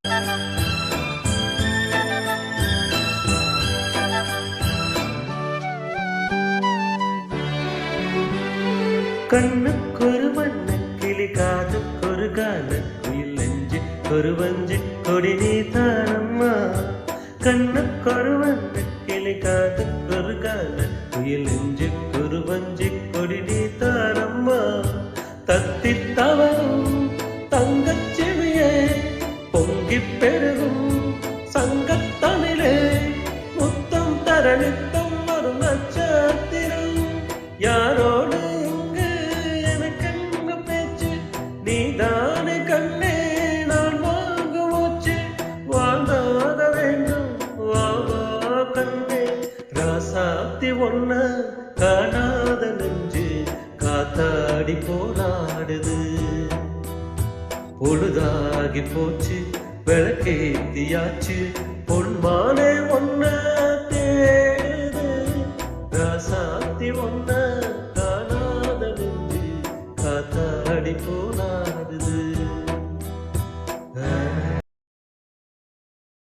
கண்ணுக்கொரு வண்ணக்கிளி காதுக்கொரு கானக்குயில் நெஞ்சுக்கொரு வஞ்சி கொடி நீ தானம்மா. கண்ணுக்கொரு வண்ணக்கிளி காதுக்கொரு கானக்குயில் நெஞ்சுக்கொரு வஞ்சி கொடி நீ தானம்மா. தத்தித் தவறும் தங்கச் செவியே பொங்கிப் பெருகும் சங்கத்தமிழே முத்தம் தர நித்தம் வரும் நட்சத்திரம். யாரோடு இங்கு எனக்கென்ன பேச்சு, நீதானே கண்ணே நான் வாங்க மூச்சு. வாழ்ந்தாக வேண்டும் வாவா கண்ணே, ராசாத்தி ஒன்ன காணாத நெஞ்சு காத்தாடி போராடுது. பொழுதாகி போச்சு விளக்கேத்தியாச்சு, பொன்மானே ஒன்ன தேடுது. ராசாத்தி ஒன்ன காணாத நெஞ்சு காத்தாடி போ